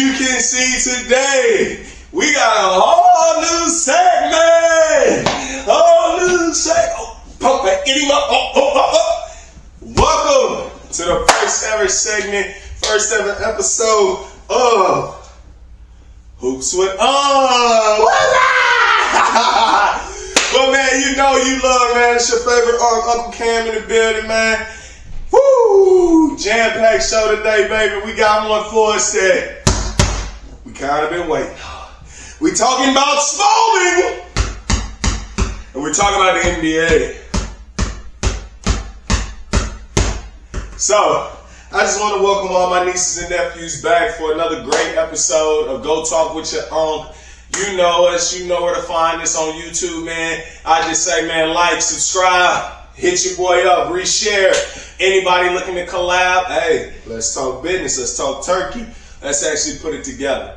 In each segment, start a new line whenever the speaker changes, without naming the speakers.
you can see today, we got a whole new segment. Pump that, get him up. Welcome to the first ever segment, first ever episode of Hoopswitunc. But man, you know you love, man. It's your favorite Uncle Cam in the building, man. Woo! Jam-packed show today, baby. We got one for us that we kind of been waiting on. We talking about Spalding, and we're talking about the NBA. So, I just want to welcome all my nieces and nephews back for another great episode of Go Talk with Your Unc. You know us, you know where to find us on YouTube, man. I just say, man, like, subscribe, hit your boy up, reshare. Anybody looking to collab, hey, let's talk business, let's talk turkey. Let's actually put it together.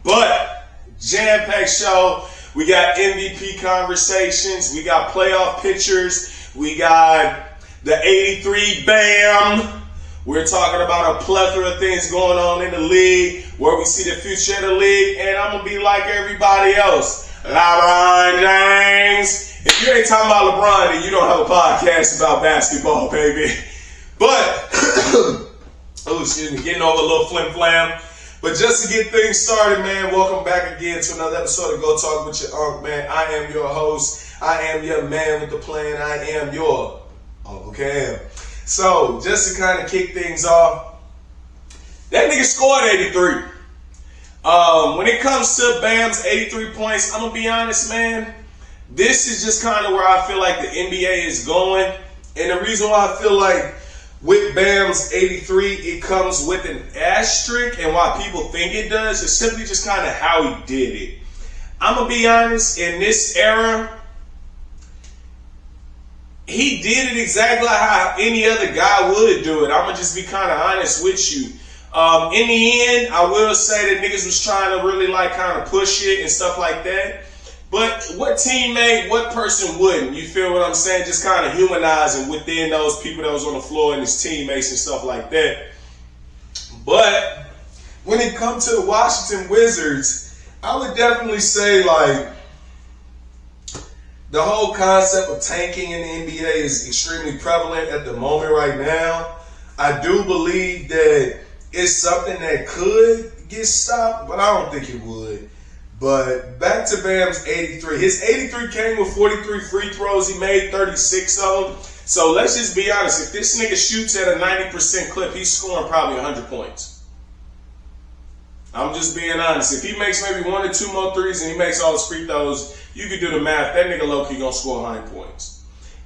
But, jam-packed show. We got MVP conversations. We got playoff pictures. We got the 83 BAM. We're talking about a plethora of things going on in the league, where we see the future of the league, and I'm going to be like everybody else. LeBron James. If you ain't talking about LeBron, then you don't have a podcast about basketball, baby. But, getting over a little flim-flam. But just to get things started, man, welcome back again to another episode of Go Talk with Your Unc, man. I am your host. I am your man with the plan. I am your Uncle Cam. So, just to kind of kick things off, that nigga scored 83. When it comes to Bam's 83 points, I'm going to be honest, man. This is just kind of where I feel like the NBA is going. And the reason why I feel like with Bam's 83, it comes with an asterisk, and why people think it does is simply just kind of how he did it. I'm going to be honest, in this era, he did it exactly how any other guy would do it. I'm going to just be kind of honest with you. In the end, I will say that niggas was trying to really kind of push it and stuff like that. But what teammate, what person wouldn't? You feel what I'm saying? Just kind of humanizing within those people that was on the floor and his teammates and stuff like that. But when it comes to the Washington Wizards, I would definitely say the whole concept of tanking in the NBA is extremely prevalent at the moment right now. I do believe that it's something that could get stopped, but I don't think it would. But back to Bam's 83. His 83 came with 43 free throws. He made 36 of them. So let's just be honest. If this nigga shoots at a 90% clip, he's scoring probably 100 points. I'm just being honest. If he makes maybe 1 or 2 more threes and he makes all his free throws, you can do the math. That nigga low-key gonna score 100 points.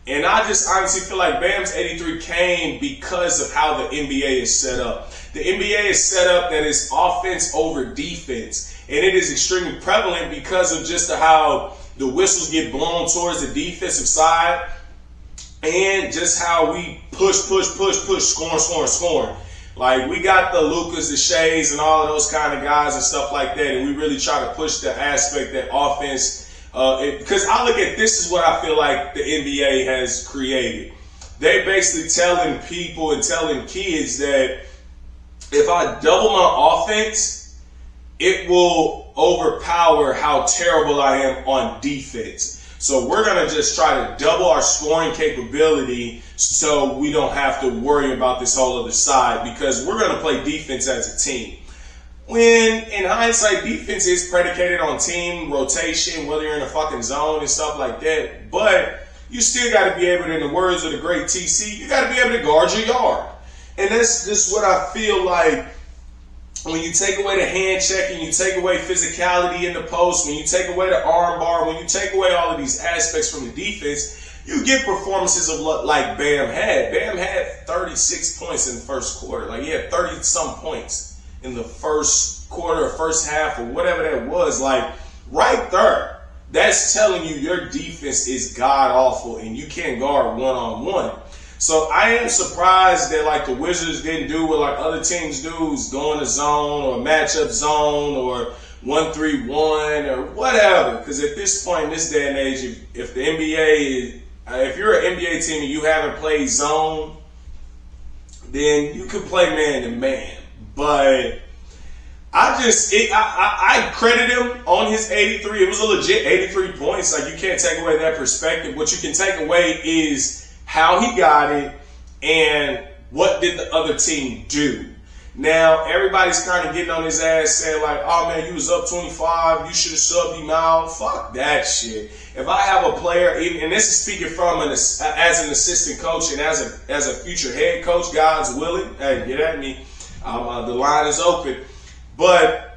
And I just honestly feel like Bam's 83 came because of how the NBA is set up. The NBA is set up that it's offense over defense. And it is extremely prevalent because of just how the whistles get blown towards the defensive side. And just how we push, scoring. Like, we got the Lucas, the Shays, and all of those kind of guys and stuff like that. And we really try to push the aspect that offense, because I look at this is what I feel like the NBA has created. They basically telling people and telling kids that if I double my offense, it will overpower how terrible I am on defense. So we're going to just try to double our scoring capability so we don't have to worry about this whole other side, because we're going to play defense as a team. When, in hindsight, defense is predicated on team rotation, whether you're in a fucking zone and stuff like that. But you still got to be able to, in the words of the great TC, you got to be able to guard your yard. And that's just what I feel like. When you take away the hand checking, you take away physicality in the post, when you take away the arm bar, when you take away all of these aspects from the defense, you get performances of like Bam had. Bam had 36 points in the first quarter. Like, he had 30-some points in the first quarter or first half or whatever that was. Like, right there, that's telling you your defense is god-awful and you can't guard one-on-one. So I am surprised that the Wizards didn't do what other teams do, is go in a zone or a matchup zone or 1-3-1 or whatever. Because at this point in this day and age, if the NBA, if you're an NBA team and you haven't played zone, then you can play man to man. But I credit him on his 83. It was a legit 83 points. Like, you can't take away that perspective. What you can take away is how he got it and what did the other team do. Now, everybody's kind of getting on his ass saying like, oh man, you was up 25. You should have subbed him out. Fuck that shit. If I have a player, and this is speaking from as an assistant coach and as a future head coach, God's willing, hey, get at me. The line is open. But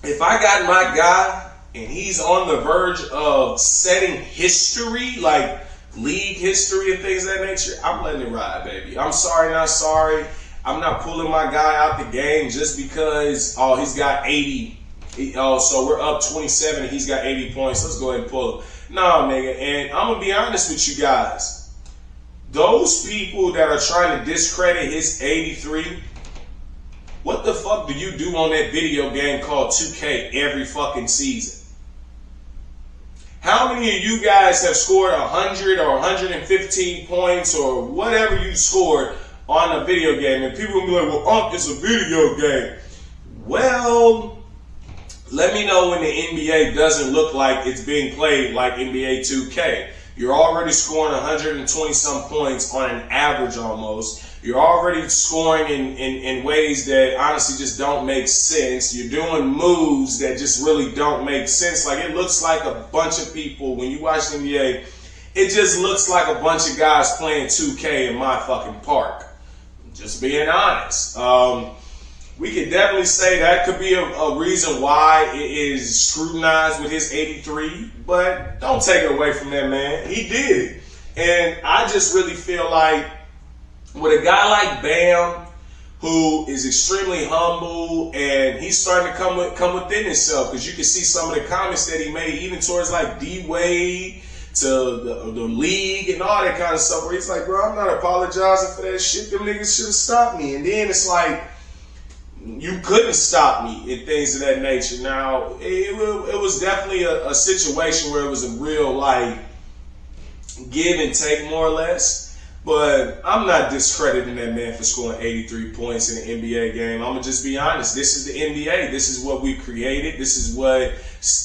if I got my guy and he's on the verge of setting history, like league history and things of that nature, I'm letting it ride, baby. I'm sorry, not sorry. I'm not pulling my guy out the game just because, oh, he's got 80. So we're up 27 and he's got 80 points. Let's go ahead and pull him. No, nigga. And I'm going to be honest with you guys. Those people that are trying to discredit his 83, what the fuck do you do on that video game called 2K every fucking season? How many of you guys have scored 100 or 115 points or whatever you scored on a video game? And people will be like, well, it's a video game. Well, let me know when the NBA doesn't look like it's being played like NBA 2K. You're already scoring 120 some points on an average almost. You're already scoring in ways that honestly just don't make sense. You're doing moves that just really don't make sense. Like, it looks like a bunch of people, when you watch the NBA, it just looks like a bunch of guys playing 2K in my fucking park. Just being honest. We could definitely say that could be a reason why it is scrutinized with his 83, but don't take it away from that man. He did it. And I just really feel like with a guy like Bam, who is extremely humble, and he's starting to come within himself, because you can see some of the comments that he made, even towards like D-Wade, to the league and all that kind of stuff, where he's like, bro, I'm not apologizing for that shit. Them niggas should have stopped me. And then it's like, you couldn't stop me and things of that nature. Now, it was definitely a situation where it was a real, like, give and take, more or less. But I'm not discrediting that man for scoring 83 points in an NBA game. I'm going to just be honest. This is the NBA. This is what we created. This is what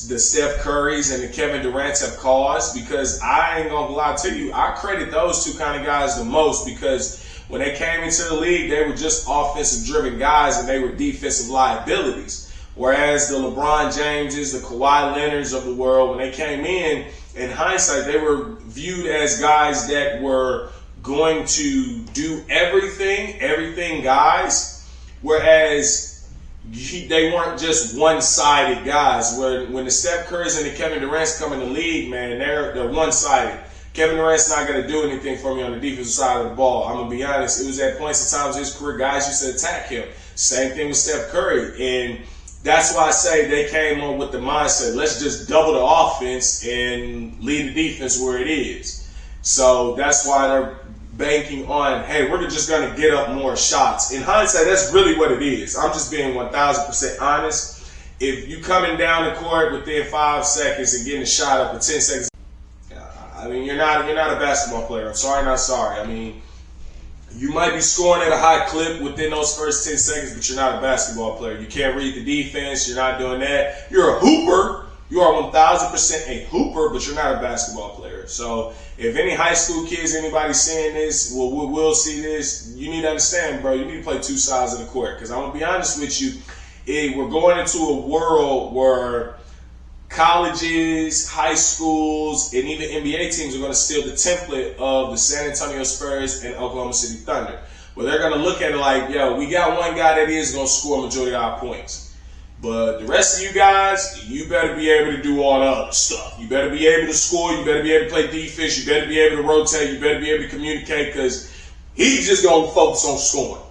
the Steph Currys and the Kevin Durants have caused. Because I ain't going to lie to you, I credit those two kind of guys the most, because when they came into the league, they were just offensive-driven guys and they were defensive liabilities. Whereas the LeBron Jameses, the Kawhi Leonards of the world, when they came in hindsight, they were viewed as guys that were going to do everything guys, whereas they weren't just one-sided guys. When the Steph Currys and the Kevin Durants come in the league, man, they're one-sided. Kevin Durant's not going to do anything for me on the defensive side of the ball. I'm going to be honest. It was at points in times in his career, guys used to attack him. Same thing with Steph Curry. And that's why I say they came on with the mindset, let's just double the offense and leave the defense where it is. So that's why they're banking on, hey, we're just going to get up more shots. In hindsight, that's really what it is. I'm just being 1,000% honest. If you coming down the court within 5 seconds and getting a shot up in 10 seconds, I mean, you're not a basketball player. I'm sorry, not sorry. I mean, you might be scoring at a high clip within those first 10 seconds, but you're not a basketball player. You can't read the defense. You're not doing that. You're a hooper. You are 1,000% a hooper, but you're not a basketball player. So if any high school kids, anybody seeing this, will see this, you need to understand, bro, you need to play two sides of the court. Because I'm going to be honest with you, we're going into a world where colleges, high schools, and even NBA teams are going to steal the template of the San Antonio Spurs and Oklahoma City Thunder. Where they're going to look at it like, yo, we got one guy that is going to score a majority of our points. But the rest of you guys, you better be able to do all the other stuff. You better be able to score. You better be able to play defense. You better be able to rotate. You better be able to communicate, because he's just going to focus on scoring.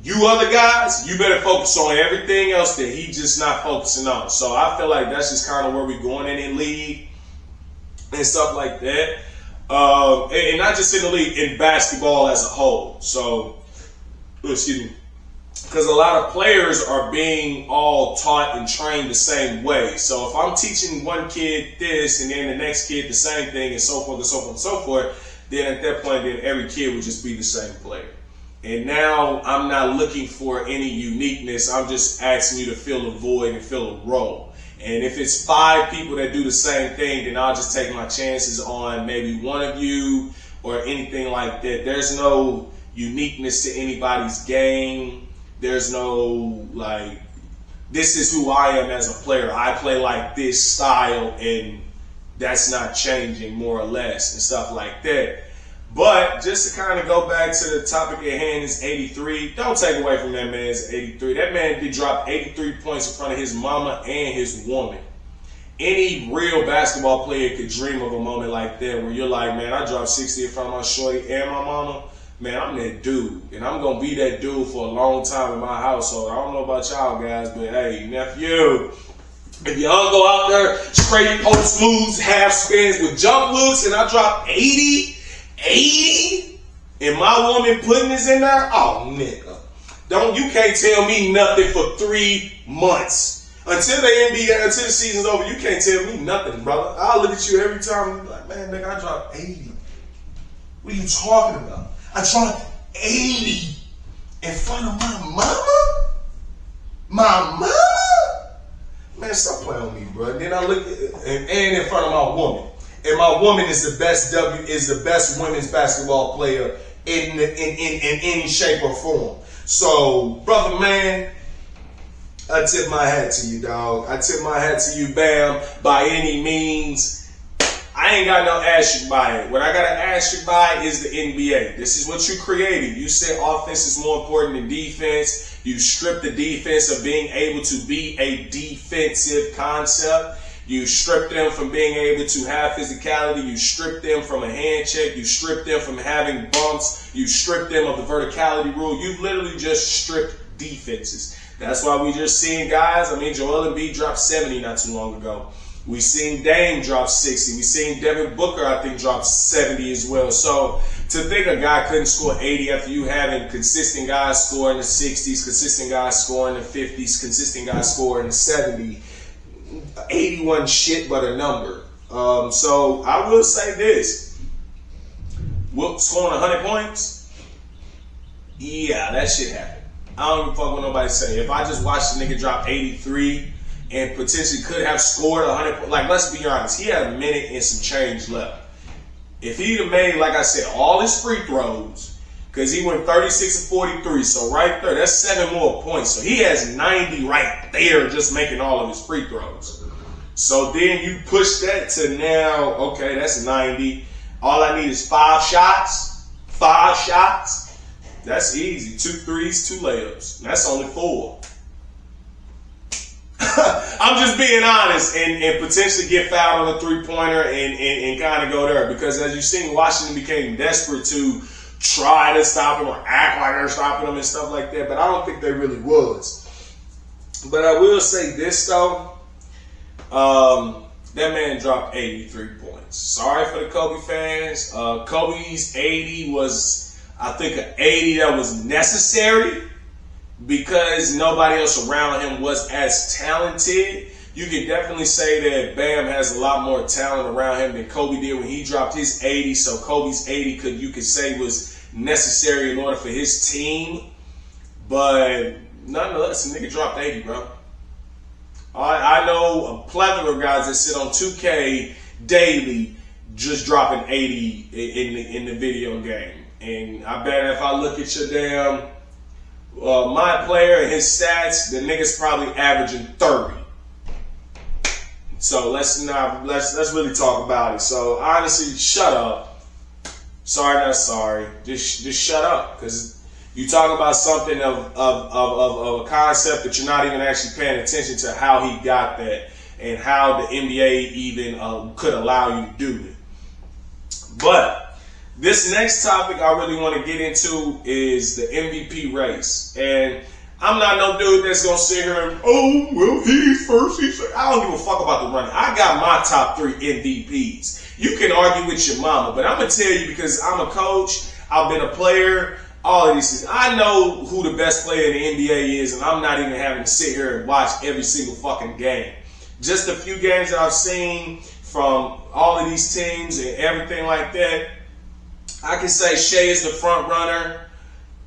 You other guys, you better focus on everything else that he's just not focusing on. So I feel like that's just kind of where we're going in league and stuff like that. And not just in the league, in basketball as a whole. So, excuse me. Because a lot of players are being all taught and trained the same way. So if I'm teaching one kid this and then the next kid the same thing and so forth and so forth and so forth, then at that point, then every kid would just be the same player. And now I'm not looking for any uniqueness. I'm just asking you to fill a void and fill a role. And if it's 5 people that do the same thing, then I'll just take my chances on maybe one of you or anything like that. There's no uniqueness to anybody's game. There's no, like, this is who I am as a player. I play like this style, and that's not changing, more or less, and stuff like that. But just to kind of go back to the topic at hand, is 83. Don't take away from that man's 83. That man did drop 83 points in front of his mama and his woman. Any real basketball player could dream of a moment like that where you're like, man, I dropped 60 in front of my shorty and my mama. Man, I'm that dude. And I'm going to be that dude for a long time in my household. I don't know about y'all guys, but hey, nephew, if y'all go out there straight post moves, half spins with jump looks, and I drop 80, and my woman putting this in there, oh, nigga. You can't tell me nothing for 3 months. Until the season's over, you can't tell me nothing, brother. I'll look at you every time and be like, man, nigga, I dropped 80. What are you talking about? I dropped 80 in front of my mama? My mama? Man, stop playing with me, bro. Then I look at, and in front of my woman. And my woman is the best women's basketball player in any shape or form. So, brother, man, I tip my hat to you, dog. I tip my hat to you, Bam, by any means. I ain't got no asterisk by it. What I got an asterisk by is the NBA. This is what you created. You said offense is more important than defense. You stripped the defense of being able to be a defensive concept. You stripped them from being able to have physicality. You stripped them from a hand check. You stripped them from having bumps. You stripped them of the verticality rule. You've literally just stripped defenses. That's why we just seen guys. I mean, Joel Embiid dropped 70 not too long ago. We seen Dame drop 60. We seen Devin Booker, I think, drop 70 as well. So to think a guy couldn't score 80 after you having consistent guys scoring the 60s, consistent guys scoring the 50s, consistent guys scoring the 70s, 81 shit but a number. So I will say this. Scoring 100 points? Yeah, that shit happened. I don't give a fuck what nobody say. If I just watched the nigga drop 83 and potentially could have scored 100 points, like, let's be honest, he had a minute and some change left. If he'd have made, like I said, all his free throws, because he went 36 and 43, so right there, that's 7 more points. So he has 90 right there just making all of his free throws. So then you push that to now, okay, that's 90. All I need is 5 shots. 5 shots. That's easy. 2 threes, 2 layups. That's only 4. I'm just being honest and potentially get fouled on a 3-pointer and kind of go there. Because as you've seen, Washington became desperate to try to stop him or act like they're stopping him and stuff like that. But I don't think they really was. But I will say this, though. That man dropped 83 points. Sorry for the Kobe fans. Kobe's 80 was, I think, an 80 that was necessary because nobody else around him was as talented. You can definitely say that Bam has a lot more talent around him than Kobe did when he dropped his 80. So Kobe's 80 you could say was necessary in order for his team. But nonetheless, the nigga dropped 80, bro. I know a plethora of guys that sit on 2K daily just dropping 80 in the video game. And I bet if I look at your damn my player and his stats, the nigga's probably averaging 30. So let's really talk about it. So honestly, shut up. Sorry, not sorry. Just shut up, because you talk about something of a concept that you're not even actually paying attention to how he got that and how the NBA even could allow you to do it. But this next topic I really want to get into is the MVP race. And I'm not no dude that's going to sit here and, oh, well, he's first. I don't give a fuck about the running. I got my top 3 MVPs. You can argue with your mama, but I'm going to tell you, because I'm a coach, I've been a player, all of these things. I know who the best player in the NBA is, and I'm not even having to sit here and watch every single fucking game. Just a few games that I've seen from all of these teams and everything like that, I can say Shea is the front runner,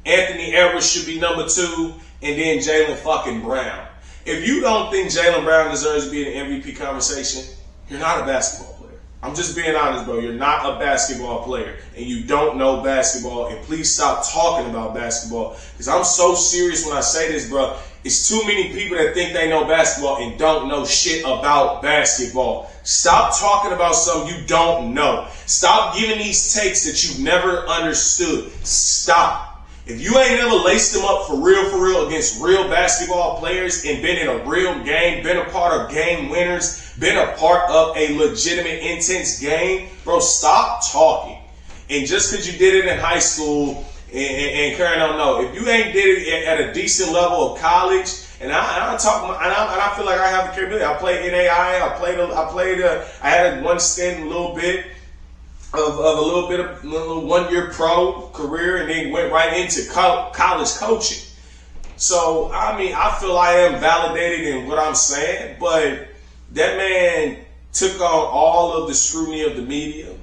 Anthony Edwards should be number 2, and then Jaylen fucking Brown. If you don't think Jaylen Brown deserves to be in the MVP conversation, you're not a basketball player. I'm just being honest, bro. You're not a basketball player, and you don't know basketball, and please stop talking about basketball, because I'm so serious when I say this, bro. It's too many people that think they know basketball and don't know shit about basketball. Stop talking about something you don't know. Stop giving these takes that you've never understood. Stop. If you ain't never laced them up for real against real basketball players and been in a real game, been a part of game winners, been a part of a legitimate, intense game, bro, stop talking. And just because you did it in high school and Karen don't know, if you ain't did it at a decent level of college, and I feel like I have the capability. I played NAI. I had one stint, a little bit of a 1 year pro career, and then went right into college coaching. So I mean, I feel I am validated in what I'm saying, but that man took on all of the scrutiny of the media.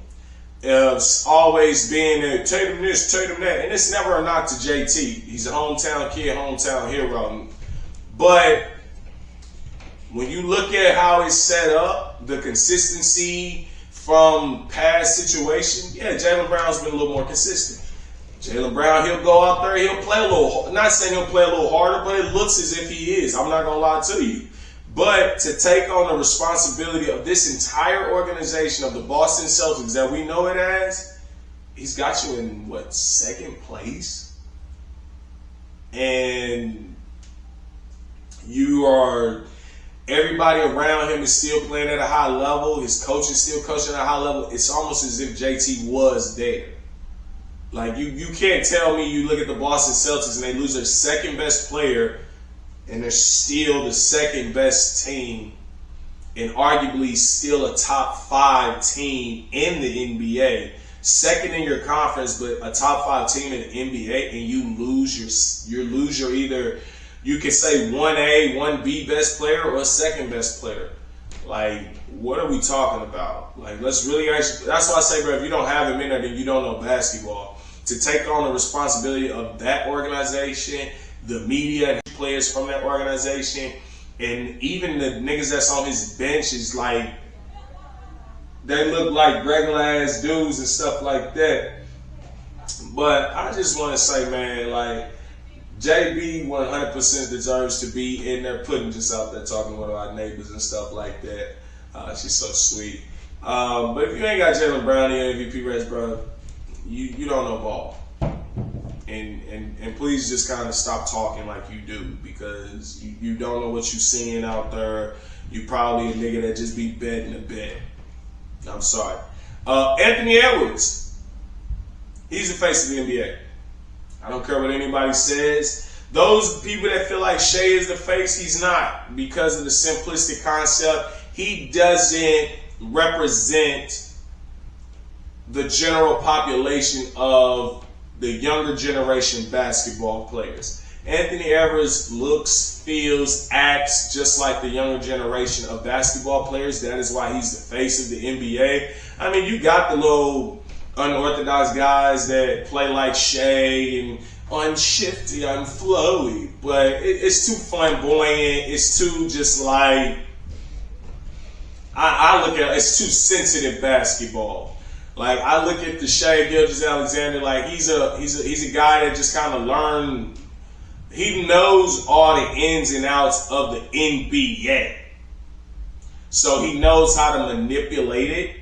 Always being there, Tatum this, Tatum that, and it's never a knock to JT. He's a hometown kid, hometown hero. But when you look at how it's set up, the consistency from past situations, yeah, Jaylen Brown's been a little more consistent. Jaylen Brown, he'll go out there, he'll play a little, not saying he'll play a little harder, but it looks as if he is. I'm not going to lie to you. But to take on the responsibility of this entire organization of the Boston Celtics that we know it as, he's got you in, what, 2nd place? And everybody around him is still playing at a high level. His coach is still coaching at a high level. It's almost as if JT was there. Like, you can't tell me you look at the Boston Celtics and they lose their 2nd best player and they're still the 2nd best team and arguably still a top 5 team in the NBA. 2nd in your conference, but a top 5 team in the NBA, and you lose your either, you can say 1A, 1B best player or 2nd best player. Like, what are we talking about? Like, let's really actually, that's why I say, bro, if you don't have him in there, then you don't know basketball. To take on the responsibility of that organization, the media, players from that organization, and even the niggas that's on his bench is like, they look like regular ass dudes and stuff like that. But I just want to say, man, like, JB 100% deserves to be in there, putting just out there talking with our neighbors and stuff like that. She's so sweet. But if you ain't got Jaylen Brown in your MVP race, bro, you don't know ball. And please just kind of stop talking like you do, because you don't know what you're seeing out there. You probably a nigga that just be betting a bet. I'm sorry. Anthony Edwards, he's the face of the NBA. I don't care what anybody says. Those people that feel like Shea is the face, he's not, because of the simplistic concept. He doesn't represent the general population of the younger generation basketball players. Anthony Edwards looks, feels, acts just like the younger generation of basketball players. That is why he's the face of the NBA. I mean, you got the little unorthodox guys that play like Shea and unshifty, unflowy, but it's too flamboyant. It's too just like, I look at it, it's too sensitive basketball. Like, I look at the Shea Gilgeous-Alexander, like he's a guy that just kind of learned. He knows all the ins and outs of the NBA, so he knows how to manipulate it.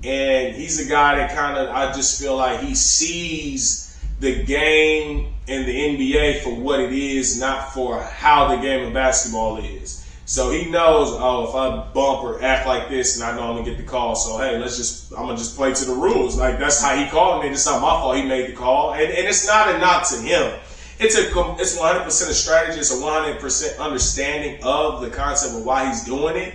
And he's a guy that kind of, I just feel like he sees the game and the NBA for what it is, not for how the game of basketball is. So he knows, oh, if I bump or act like this, and I know I'm gonna get the call, so hey, I'm gonna just play to the rules. Like, that's how he called me. It's not my fault he made the call, and it's not a knock to him. It's 100% a strategy. It's a 100% understanding of the concept of why he's doing it,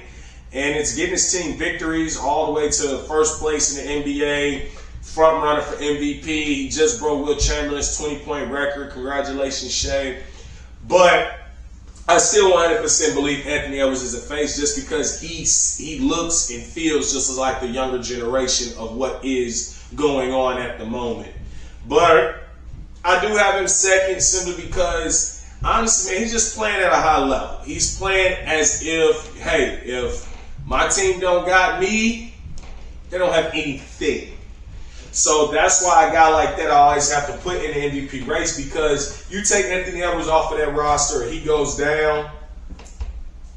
and it's getting his team victories all the way to first place in the NBA, front runner for MVP. He just broke Will Chamberlain's 20-point record. Congratulations, Shea. But I still 100% believe Anthony Edwards is a face, just because he looks and feels just like the younger generation of what is going on at the moment. But I do have him second simply because, honestly, man, he's just playing at a high level. He's playing as if, hey, if my team don't got me, they don't have anything. So that's why a guy like that I always have to put in the MVP race, because you take Anthony Edwards off of that roster, he goes down.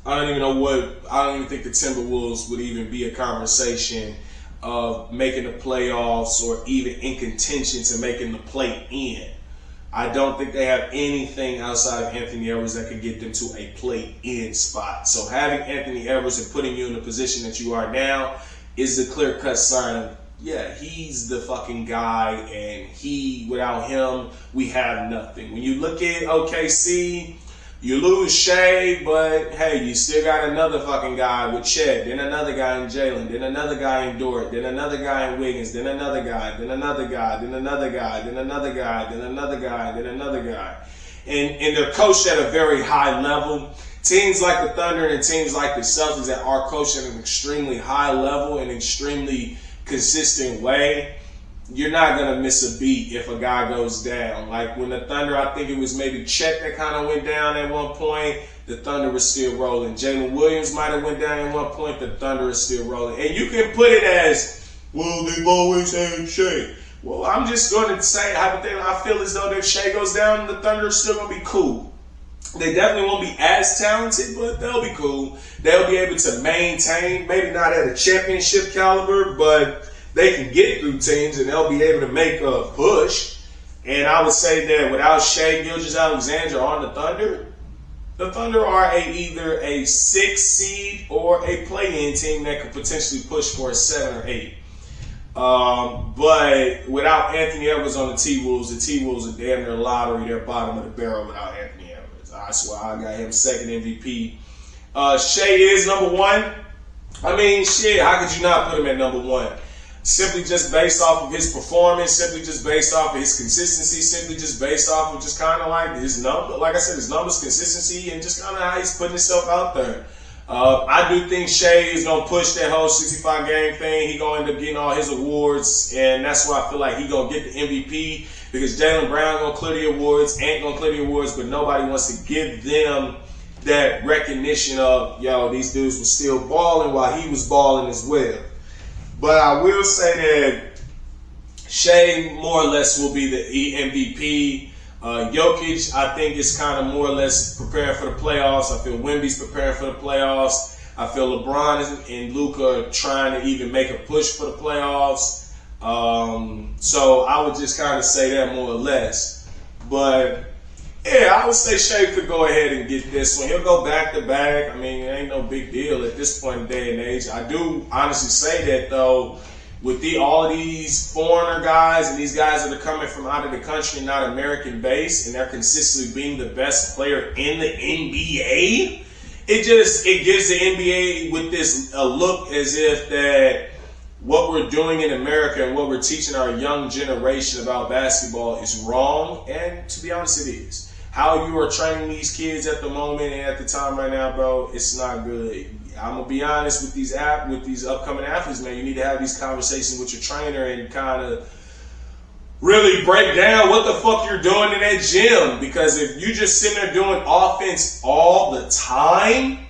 I don't even think the Timberwolves would even be a conversation of making the playoffs or even in contention to making the play-in. I don't think they have anything outside of Anthony Edwards that could get them to a play-in spot. So having Anthony Edwards and putting you in the position that you are now is a clear-cut sign of, yeah, he's the fucking guy, and without him, we have nothing. When you look at OKC, you lose Shea, but hey, you still got another fucking guy with Chet, then another guy in Jalen, then another guy in Dort, then another guy in Wiggins, then another guy, then another guy, then another guy, then another guy, then another guy, then another guy. And they're coached at a very high level. Teams like the Thunder and teams like the Celtics that are coached at an extremely high level and extremely consistent way, you're not going to miss a beat if a guy goes down. Like when the Thunder, I think it was maybe Chet that kind of went down at one point, the Thunder was still rolling. Jalen Williams might have went down at one point, the Thunder is still rolling. And you can put it as, well, they've always had Shea. Well, I'm just going to say, hypothetically, I feel as though if Shea goes down, the Thunder is still going to be cool. They definitely won't be as talented, but they'll be cool. They'll be able to maintain, maybe not at a championship caliber, but they can get through teams and they'll be able to make a push. And I would say that without Shea Gilgeous-Alexander on the Thunder are either a 6 seed or a play-in team that could potentially push for a 7 or 8. But without Anthony Edwards on the T-Wolves are damn near lottery. They're bottom of the barrel without Anthony Edwards. That's why I got him second MVP. Shea is number 1. I mean, shit, how could you not put him at number 1? Simply just based off of his performance, simply just based off of his consistency, simply just based off of just kind of like his number, like I said, his numbers, consistency, and just kind of how he's putting himself out there. I do think Shea is going to push that whole 65-game thing. He's going to end up getting all his awards, and that's why I feel like he's going to get the MVP, because Jaylen Brown going to clear the awards, Ant going to clear the awards, but nobody wants to give them that recognition of, yo, these dudes were still balling while he was balling as well. But I will say that Shea more or less will be the MVP. Jokic, I think, is kind of more or less preparing for the playoffs. I feel Wemby's preparing for the playoffs. I feel LeBron and Luka are trying to even make a push for the playoffs. So I would just kind of say that more or less. But yeah, I would say Shea could go ahead and get this one. He'll go back to back. I mean, it ain't no big deal at this point in day and age. I do honestly say that, though, with all of these foreigner guys and these guys that are coming from out of the country, not American based, and they're consistently being the best player in the NBA, it gives the NBA with this a look as if that what we're doing in America and what we're teaching our young generation about basketball is wrong. And to be honest, it is. How you are training these kids at the moment and at the time right now, bro, it's not good. I'm gonna be honest with these upcoming athletes, man. You need to have these conversations with your trainer and kind of really break down what the fuck you're doing in that gym. Because if you just sitting there doing offense all the time,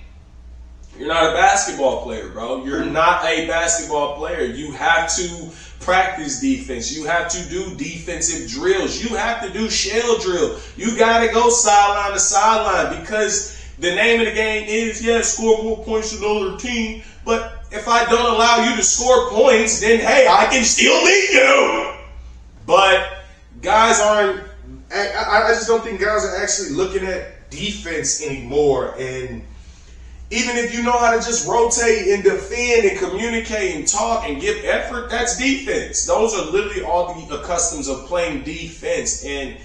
you're not a basketball player, bro. You're not a basketball player. You have to practice defense. You have to do defensive drills. You have to do shell drill. You got to go sideline to sideline, because the name of the game is, score more points than the other team. But if I don't allow you to score points, then, hey, I can still beat you. But guys aren't, I just don't think guys are actually looking at defense anymore. And even if you know how to just rotate and defend and communicate and talk and give effort, that's defense. Those are literally all the customs of playing defense. And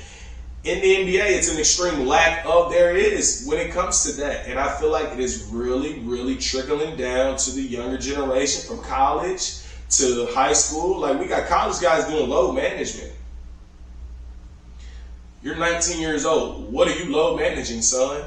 in the NBA, it's an extreme lack of there is when it comes to that. And I feel like it is really, really trickling down to the younger generation, from college to high school. Like, we got college guys doing load management. You're 19 years old. What are you load managing, son?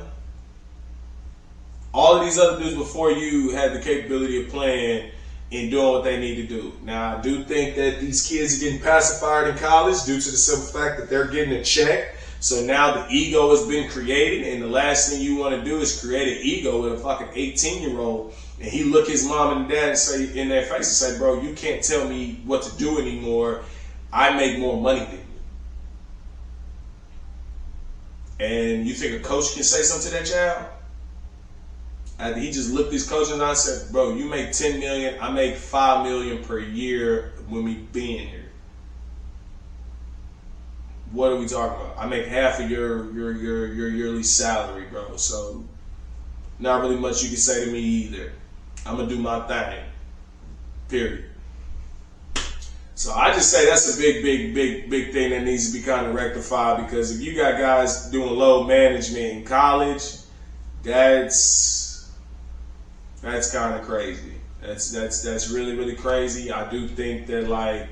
All of these other dudes before you had the capability of playing in doing what they need to do. Now, I do think that these kids are getting pacified in college due to the simple fact that they're getting a check. So now the ego has been created, and the last thing you want to do is create an ego with a fucking 18-year-old, and he look his mom and dad and say in their face and say, bro, you can't tell me what to do anymore. I make more money than you. And you think a coach can say something to that child? And he just looked his coach and I said, bro, you make $10 million, I make $5 million per year when we being here. What are we talking about? I make half of your yearly salary, bro. So not really much you can say to me either. I'm gonna do my thing. Period. So I just say that's a big thing that needs to be kind of rectified, because if you got guys doing load management in college, that's kind of crazy. That's really crazy. I do think that, like,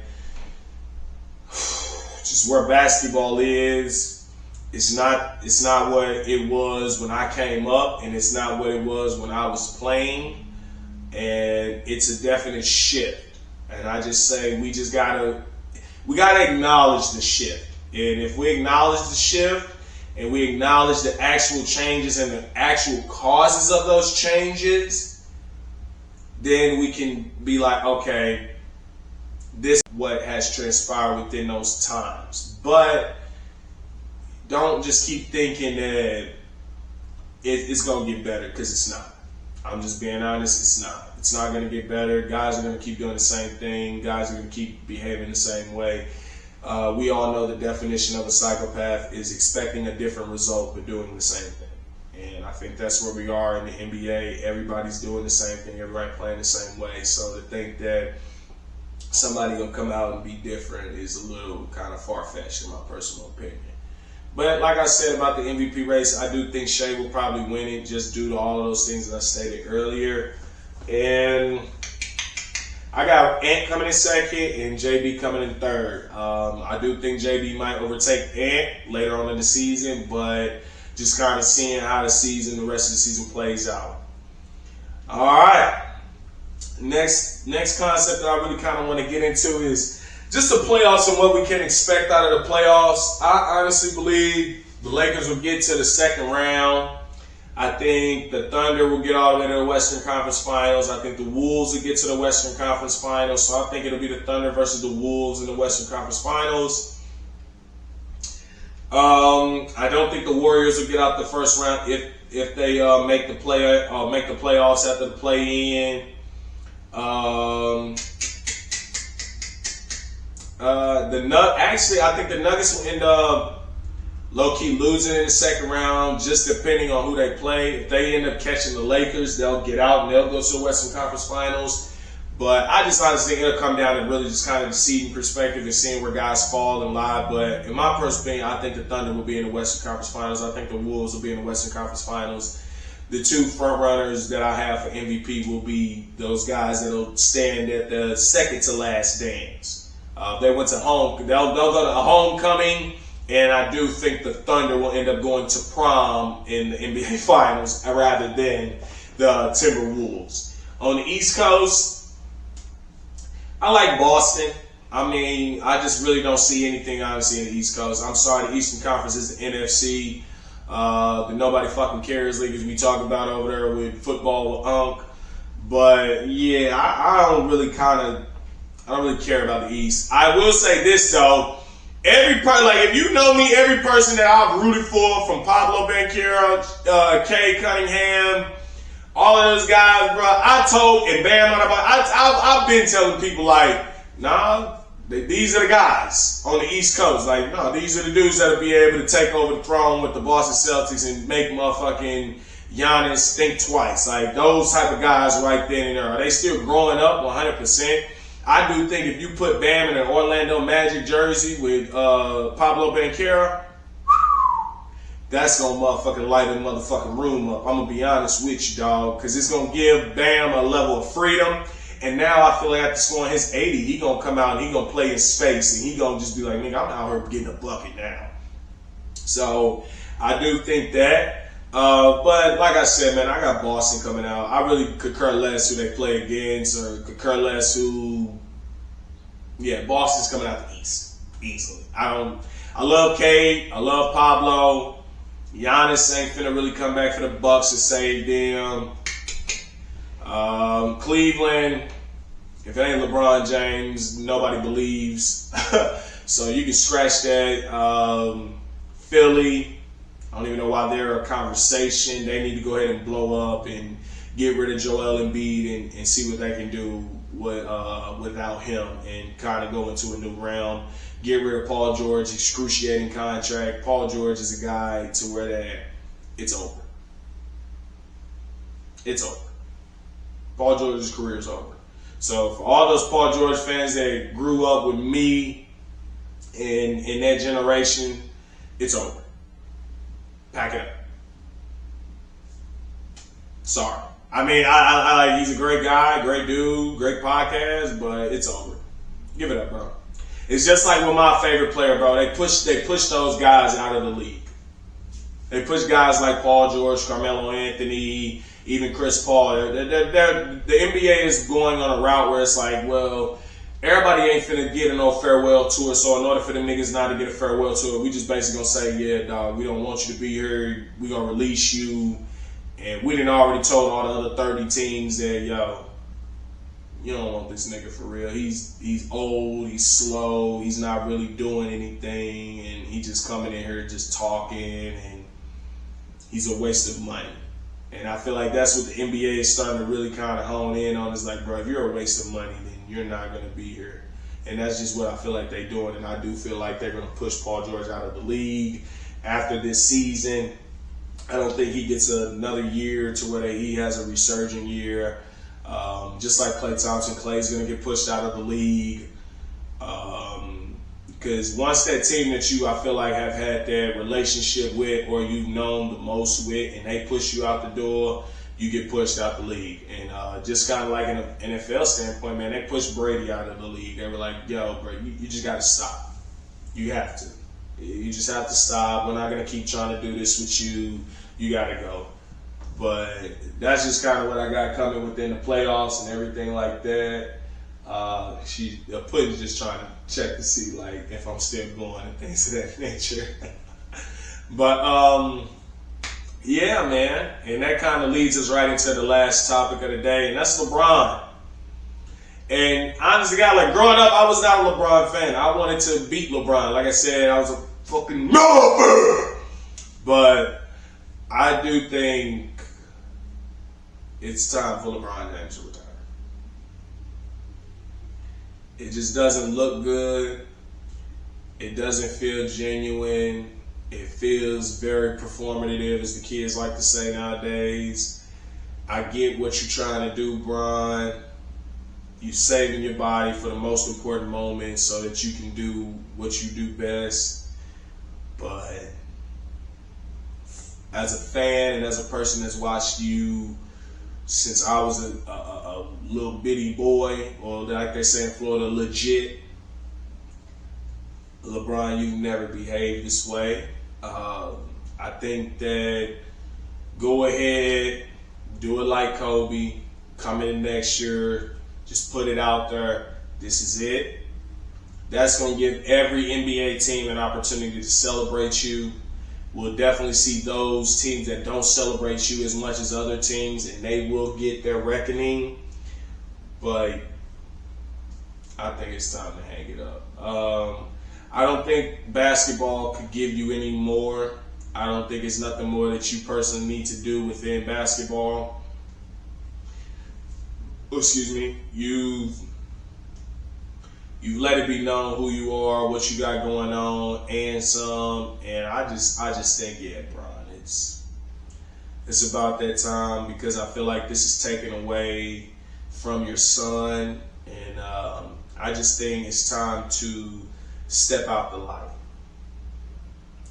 just where basketball is, it's not what it was when I came up, and it's not what it was when I was playing, and it's a definite shift. And I just say we gotta acknowledge the shift. And if we acknowledge the shift and we acknowledge the actual changes and the actual causes of those changes, then we can be like, okay, this is what has transpired within those times. But don't just keep thinking that it's going to get better, because it's not. I'm just being honest, it's not. It's not going to get better. Guys are going to keep doing the same thing. Guys are going to keep behaving the same way. We all know the definition of a psychopath is expecting a different result but doing the same thing. And I think that's where we are in the NBA. Everybody's doing the same thing. Everybody playing the same way. So to think that somebody going to come out and be different is a little kind of far-fetched in my personal opinion. But like I said about the MVP race, I do think Shea will probably win it just due to all of those things that I stated earlier. And I got Ant coming in second and JB coming in third. I do think JB might overtake Ant later on in the season, but just kind of seeing how the rest of the season plays out. All right. Next concept that I really kind of want to get into is just the playoffs and what we can expect out of the playoffs. I honestly believe the Lakers will get to the second round. I think the Thunder will get all the way to the Western Conference Finals. I think the Wolves will get to the Western Conference Finals. So I think it'll be the Thunder versus the Wolves in the Western Conference Finals. I don't think the Warriors will get out the first round if they make the playoffs after the play-in. I think the Nuggets will end up low-key losing in the second round, just depending on who they play. If they end up catching the Lakers, they'll get out and they'll go to the Western Conference Finals. But I just honestly think it'll come down to really just kind of the seeding perspective and seeing where guys fall and lie. But in my personal opinion, I think the Thunder will be in the Western Conference Finals. I think the Wolves will be in the Western Conference Finals. The two front runners that I have for MVP will be those guys that'll stand at the second to last dance. They went to home. They'll go to a homecoming. And I do think the Thunder will end up going to prom in the NBA Finals rather than the Timberwolves. On the East Coast, I like Boston. I mean, I just really don't see anything, honestly, in the East Coast. I'm sorry, the Eastern Conference is the NFC. The nobody fucking cares league as we talk about over there with football with Unc. But, yeah, I don't really care about the East. I will say this, though. If you know me, every person that I've rooted for, from Pablo Banchero, Kay Cunningham, all of those guys, bro, I've been telling people, like, nah, these are the guys on the East Coast. Like, no, these are the dudes that'll be able to take over the throne with the Boston Celtics and make motherfucking Giannis think twice. Like, those type of guys right then and there. Are they still growing up 100%? I do think if you put Bam in an Orlando Magic jersey with Pablo Banchero, that's going to motherfucking light the motherfucking room up. I'm going to be honest with you, dog, because it's going to give Bam a level of freedom. And now I feel like after scoring his 80, he going to come out and he going to play in space. And he going to just be like, nigga, I'm out here getting a bucket now. So I do think that.
But like I said, man, I got Boston coming out. I really could care less who they play against, or could care less who. Yeah, Boston's coming out the East easily. I love Cade. I love Pablo. Giannis ain't finna really come back for the Bucks to save them. Cleveland, if it ain't LeBron James, nobody believes. So you can scratch that. Philly, I don't even know why they're a conversation. They need to go ahead and blow up and get rid of Joel Embiid and see what they can do without him and kind of go into a new realm. Get rid of Paul George, excruciating contract. Paul George is a guy to where it's over. It's over. Paul George's career is over. So for all those Paul George fans that grew up with me in that generation, it's over. Pack it up. Sorry. I mean, I like, he's a great guy, great dude, great podcast, but it's over. Give it up, bro. It's just like with my favorite player, bro. They push those guys out of the league. They push guys like Paul George, Carmelo Anthony, even Chris Paul. The NBA is going on a route where it's like, well, everybody ain't finna get no farewell tour, so in order for them niggas not to get a farewell tour, we just basically gonna say, yeah, dog, we don't want you to be here. We gonna release you. And we done already told all the other 30 teams that, yo, you don't want this nigga for real. He's old, he's slow, he's not really doing anything, and he just coming in here just talking, and he's a waste of money. And I feel like that's what the NBA is starting to really kind of hone in on. Is like, bro, if you're a waste of money, then you're not going to be here. And that's just what I feel like they're doing. And I do feel like they're going to push Paul George out of the league after this season. I don't think he gets another year to where he has a resurgent year. Just like Klay Thompson, Klay's going to get pushed out of the league. Because once that team that you, I feel like, have had that relationship with, or you've known the most with, and they push you out the door, you get pushed out the league. And just kind of like in an NFL standpoint, man, they pushed Brady out of the league. They were like, yo, bro, you just got to stop. You have to. You just have to stop. We're not going to keep trying to do this with you. You got to go. But that's just kind of what I got coming within the playoffs and everything like that. Pudding's just trying to check to see, like, if I'm still going and things of that nature. But, yeah, man. And that kind of leads us right into the last topic of the day, and that's LeBron. And honestly, God, like, growing up, I was not a LeBron fan. I wanted to beat LeBron. Like I said, I was a fucking number. But I do think it's time for LeBron James to retire. It just doesn't look good. It doesn't feel genuine. It feels very performative, as the kids like to say nowadays. I get what you're trying to do, Bron. You're saving your body for the most important moments so that you can do what you do best. But as a fan and as a person that's watched you since I was a little bitty boy, or like they say in Florida, legit, LeBron, you've never behaved this way. I think that go ahead, do it like Kobe, come in next year, just put it out there. This is it. That's going to give every NBA team an opportunity to celebrate you. We'll definitely see those teams that don't celebrate you as much as other teams, and they will get their reckoning. But I think it's time to hang it up. I don't think basketball could give you any more. I don't think it's nothing more that you personally need to do within basketball. Excuse me. You've let it be known who you are, what you got going on, and some. And I just think, yeah, Bron, it's about that time, because I feel like this is taken away from your son, and I just think it's time to step out the light.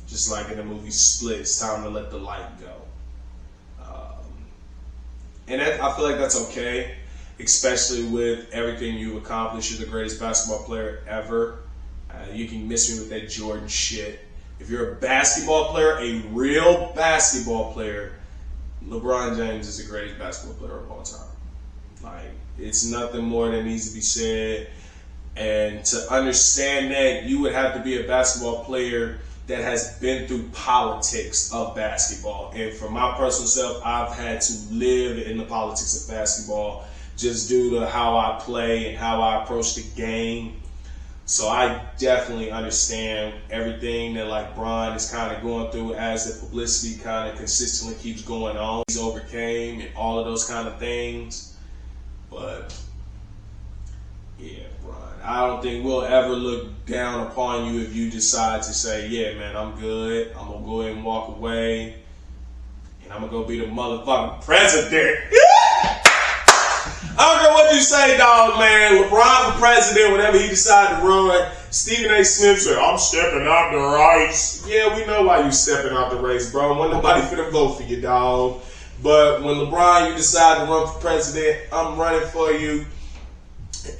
Just like in the movie Split, it's time to let the light go. And I feel like that's okay, especially with everything you've accomplished. You're the greatest basketball player ever. You can miss me with that Jordan shit if you're a basketball player, a real basketball player, LeBron James is the greatest basketball player of all time. Like, it's nothing more that needs to be said. And to understand that, you would have to be a basketball player that has been through politics of basketball. And for my personal self, I've had to live in the politics of basketball just due to how I play and how I approach the game. So I definitely understand everything that like Bron is kind of going through as the publicity kind of consistently keeps going on. He's overcame and all of those kind of things. But yeah, Bron, I don't think we'll ever look down upon you if you decide to say, yeah, man, I'm good. I'm going to go ahead and walk away. And I'm going to go be the motherfucking president. I don't know what you say, dog, man. LeBron for president, whenever he decided to run, Stephen A. Smith said, I'm stepping out the race. Yeah, we know why you stepping out the race, bro. When nobody finna vote for you, dog. But when LeBron, you decide to run for president, I'm running for you.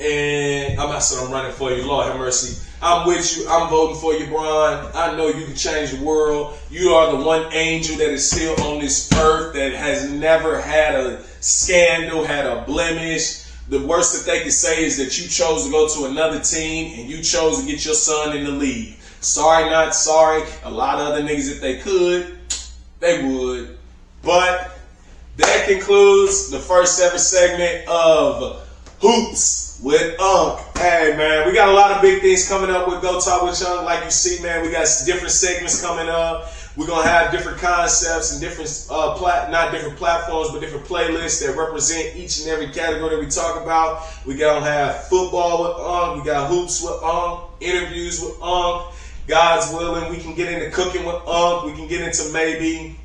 And I'm not saying I'm running for you, Lord have mercy. I'm with you. I'm voting for you, Bron. I know you can change the world. You are the one angel that is still on this earth that has never had a scandal, had a blemish. The worst that they can say is that you chose to go to another team and you chose to get your son in the league. Sorry, not sorry. A lot of other niggas, if they could, they would. But that concludes the first ever segment of Hoops with Unc. Hey, man, we got a lot of big things coming up with Go Talk with Unc. Like you see, man, we got different segments coming up. We're going to have different concepts and different, not different platforms, but different playlists that represent each and every category that we talk about. We're going to have football with Unc. We got hoops with Unc, interviews with Unc. God's willing, we can get into cooking with Unc. We can get into maybe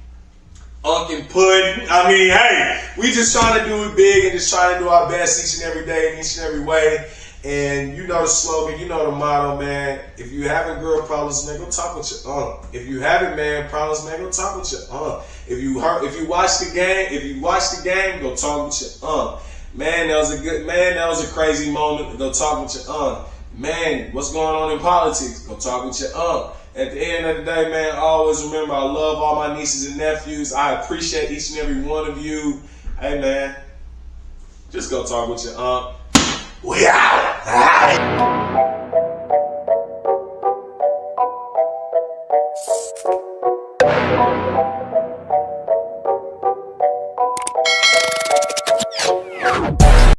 Unc and pudding. I mean, hey, we just trying to do it big and just trying to do our best each and every day in each and every way. And you know the slogan, you know the motto, man. If you having girl problems, man, go talk with your Unc. If you having man problems, man, go talk with your Unc. If you watch the game, go talk with your Unc. Man, that was a crazy moment. Go talk with your Unc. Man, what's going on in politics? Go talk with your Unc. At the end of the day, man, always remember I love all my nieces and nephews. I appreciate each and every one of you. Hey, man, just go talk with your Unc. We out.